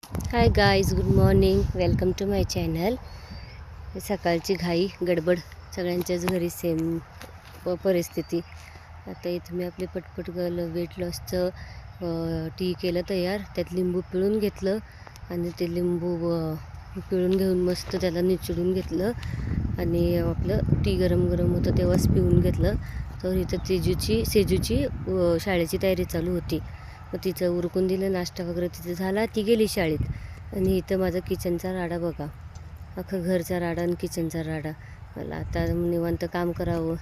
High guys, good morning. Welcome to my channel. सकाळची घाई गडबड सगळ्यांच्याच घरी सेम परिस्थिती. आता इथं मी आपले पटपट वेट लॉसचं टी केलं तयार. त्यात लिंबू पिळून घेतलं आणि ते लिंबू पिळून घेऊन मस्त त्याला निचडून घेतलं आणि आपलं टी गरम गरम होतं तेव्हाच पिऊन घेतलं. तर इथं सेजूची शाळेची तयारी चालू होती. मग तिचं उरकून दिलं, नाश्ता वगैरे तिचं झाला, ती गेली शाळेत. आणि इथं माझा किचनचा राडा बघा, अख्खा घरचा राडा आणि किचनचा राडा. मला आता निवांत काम करावं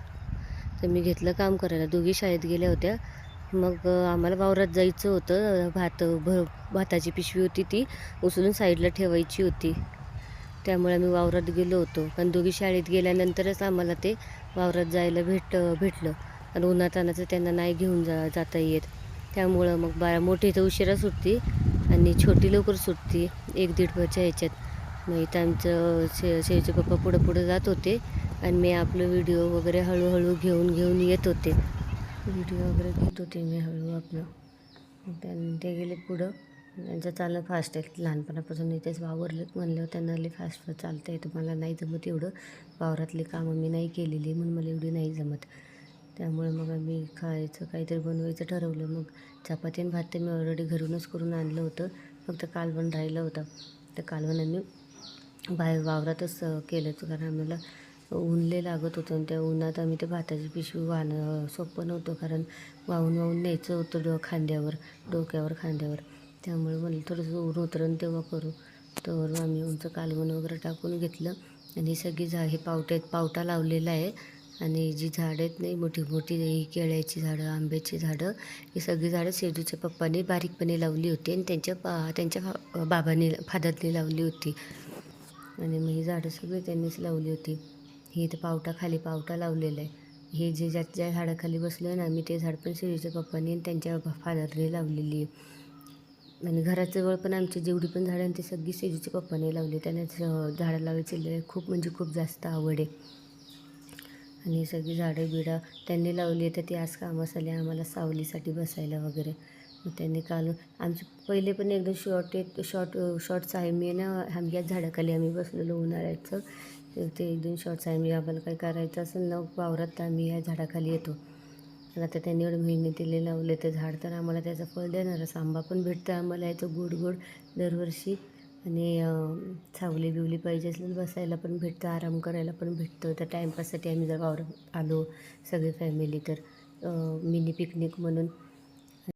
तर मी घेतलं काम करायला. दोघी शाळेत गेल्या होत्या. मग आम्हाला वावरात जायचं होतं. भाताची पिशवी होती, ती उचलून साईडला ठेवायची होती. त्यामुळे आम्ही वावरात गेलो होतो. कारण दोघी शाळेत गेल्यानंतरच आम्हाला ते वावरात जायला भेटलं. आणि उन्हातानाचं त्यांना नाही घेऊन जाता येत. त्यामुळं मग मोठी तर उशिरा सुटती आणि छोटी लवकर सुटती 1-1:30 ह्याच्यात. मग इथं आमचं शेळीचे पप्पा पुढं जात होते आणि मी आपलं व्हिडिओ वगैरे हळूहळू घेऊन येत होते. व्हिडिओ वगैरे घेत होते मी हळू आपलं. मग ते गेले पुढं. त्यांचं चालणं फास्ट आहे. लहानपणापासून इथेच वावरलं म्हणल्यावर त्यांना लई फास्ट चालतं आहे. मला नाही जमत एवढं. वावरातली कामं मी नाही केलेली म्हणून मला एवढी नाही जमत. त्यामुळे मग आम्ही खायचं काहीतरी बनवायचं ठरवलं. मग चपाती आणि भात ते मी ऑलरेडी घरूनच करून आणलं होतं. फक्त कालवण राहिलं होतं. तर कालवण आम्ही बाहेर वावरातच केलं होतं, कारण आम्हाला ऊन लई लागत होतं आणि त्या उन्हात आम्ही ते भाताची पिशवी वाहणं सोपं नव्हतं, कारण वाहून न्यायचं होतं डोक्यावर खांद्यावर. त्यामुळे म्हणलं थोडंसं ऊन उतरण तेव्हा करू. तर आम्ही आमचं कालवण वगैरे टाकून घेतलं. आणि सगळी हे पावटा लावलेला आहे. आणि जी झाडं आहेत नाही मोठी ही केळ्याची झाडं, आंब्याची झाडं, ही सगळी झाडं सेजूच्या पप्पाने बारीकपणे लावली होती आणि त्यांच्या बाबांनी फादरने लावली होती. आणि मग ही झाडं सगळी त्यांनीच लावली होती. ही इथं खाली पावटा लावलेला आहे. हे ज्या झाडाखाली बसलो आहे ना आम्ही, ते झाड पण सेजूच्या पप्पानी आणि त्यांच्या फादरने लावलेली आहे. आणि घराजवळ पण आमची जेवढी पण झाडं आहेत ती सगळी सेजूच्या पप्पाने लावली. त्यांना झाडं लावायची खूप म्हणजे खूप जास्त आवड आहे. आणि सगळी झाडं बिडं त्यांनी लावली आहे. तर ती आज कामास आली आम्हाला सावलीसाठी बसायला वगैरे. मग त्यांनी आमचे पहिले पण एकदम शॉर्ट्स आहे. मी ना याच झाडाखाली आम्ही बसलेलो उन्हाळ्याचं. ते 1-2 शॉर्ट्स आहे. आम्हाला काही करायचं असेल ना वावरात तर आम्ही या झाडाखाली येतो. आणि आता त्यांनी एवढं मेहनतीने लावले ते झाड, तर आम्हाला त्याचं फळ देणारच. आंबा पण भेटतं आम्हाला याचं गोड दरवर्षी. आणि सावली बिवली पाहिजे असेल बसायला पण भेटतं, आराम करायला पण भेटतं. तर टाईमपाससाठी आम्ही जर वावरात आलो सगळी फॅमिली तर मिनी पिकनिक म्हणून